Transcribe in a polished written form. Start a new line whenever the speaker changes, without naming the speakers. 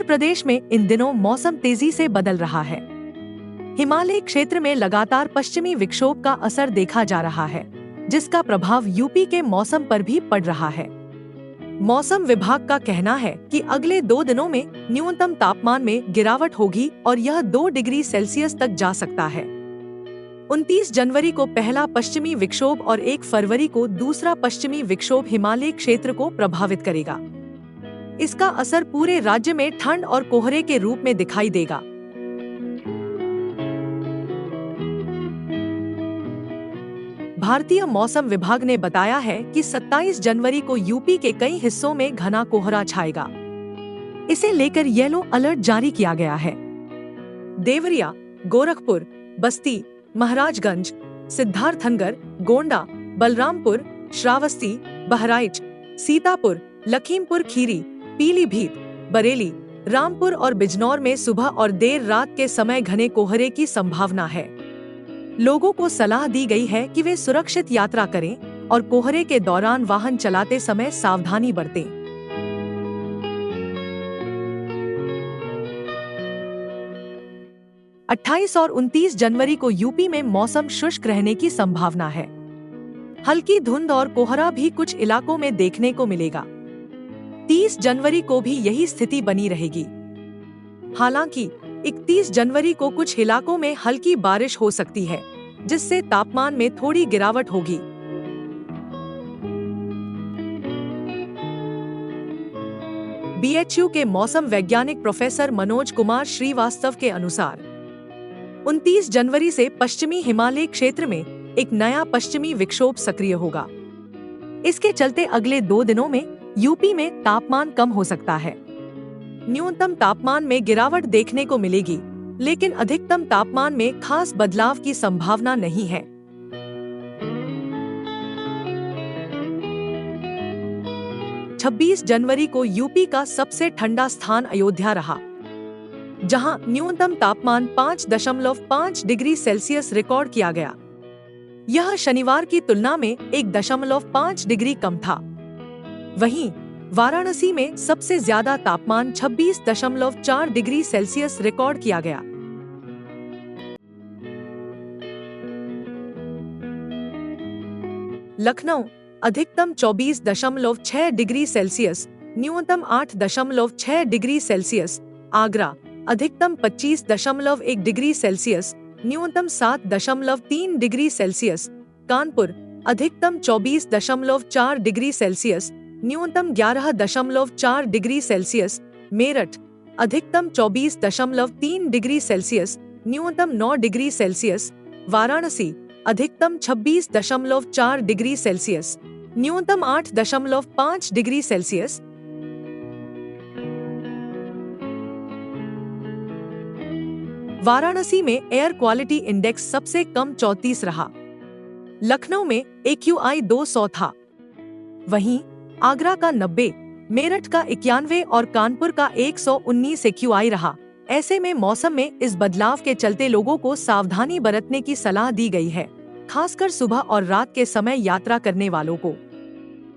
उत्तर प्रदेश में इन दिनों मौसम तेजी से बदल रहा है। हिमालय क्षेत्र में लगातार पश्चिमी विक्षोभ का असर देखा जा रहा है, जिसका प्रभाव यूपी के मौसम पर भी पड़ रहा है। मौसम विभाग का कहना है कि अगले 2 दिनों में न्यूनतम तापमान में गिरावट होगी और यह 2 डिग्री सेल्सियस तक जा सकता है। 29 जनवरी को पहला पश्चिमी विक्षोभ और 1 फरवरी को दूसरा पश्चिमी विक्षोभ हिमालय क्षेत्र को प्रभावित करेगा। इसका असर पूरे राज्य में ठंड और कोहरे के रूप में दिखाई देगा। भारतीय मौसम विभाग ने बताया है कि 27 जनवरी को यूपी के कई हिस्सों में घना कोहरा छाएगा। इसे लेकर येलो अलर्ट जारी किया गया है। देवरिया, गोरखपुर, बस्ती, महाराजगंज, सिद्धार्थनगर, गोंडा, बलरामपुर, श्रावस्ती, बहराइच, सीतापुर, लखीमपुर खीरी, पीलीभीत, बरेली, रामपुर और बिजनौर में सुबह और देर रात के समय घने कोहरे की संभावना है। लोगों को सलाह दी गई है कि वे सुरक्षित यात्रा करें और कोहरे के दौरान वाहन चलाते समय सावधानी बरतें। अट्ठाईस और 29 जनवरी को यूपी में मौसम शुष्क रहने की संभावना है। हल्की धुंध और कोहरा भी कुछ इलाकों में देखने को मिलेगा। 30 जनवरी को भी यही स्थिति बनी रहेगी। हालांकि 31 जनवरी को कुछ इलाकों में हल्की बारिश हो सकती है, जिससे तापमान में थोड़ी गिरावट होगी। बीएचयू के मौसम वैज्ञानिक प्रोफेसर मनोज कुमार श्रीवास्तव के अनुसार 29 जनवरी से पश्चिमी हिमालय क्षेत्र में एक नया पश्चिमी विक्षोभ सक्रिय होगा। इसके चलते अगले 2 दिनों में यूपी में तापमान कम हो सकता है। न्यूनतम तापमान में गिरावट देखने को मिलेगी, लेकिन अधिकतम तापमान में खास बदलाव की संभावना नहीं है। छब्बीस जनवरी को यूपी का सबसे ठंडा स्थान अयोध्या रहा, जहां न्यूनतम तापमान 5.5 डिग्री सेल्सियस रिकॉर्ड किया गया। यह शनिवार की तुलना में 1.5 डिग्री कम था। वहीं वाराणसी में सबसे ज्यादा तापमान 26.4 डिग्री सेल्सियस रिकॉर्ड किया गया। लखनऊ अधिकतम 24.6 डिग्री सेल्सियस, न्यूनतम 8.6 डिग्री सेल्सियस। आगरा अधिकतम 25.1 डिग्री सेल्सियस, न्यूनतम 7.3 डिग्री सेल्सियस। कानपुर अधिकतम 24.4 डिग्री सेल्सियस, न्यूनतम 11.4 डिग्री सेल्सियस। मेरठ अधिकतम 24.3 डिग्री सेल्सियस, न्यूनतम 9 डिग्री सेल्सियस। वाराणसी अधिकतम 26.4 डिग्री सेल्सियस, न्यूनतम 8.5 डिग्री सेल्सियस। वाराणसी में एयर क्वालिटी इंडेक्स सबसे कम 34 रहा। लखनऊ में AQI 200 था। वहीं आगरा का 90, मेरठ का 91 और कानपुर का 119 AQI रहा। ऐसे में मौसम में इस बदलाव के चलते लोगों को सावधानी बरतने की सलाह दी गई है, खासकर सुबह और रात के समय यात्रा करने वालों को।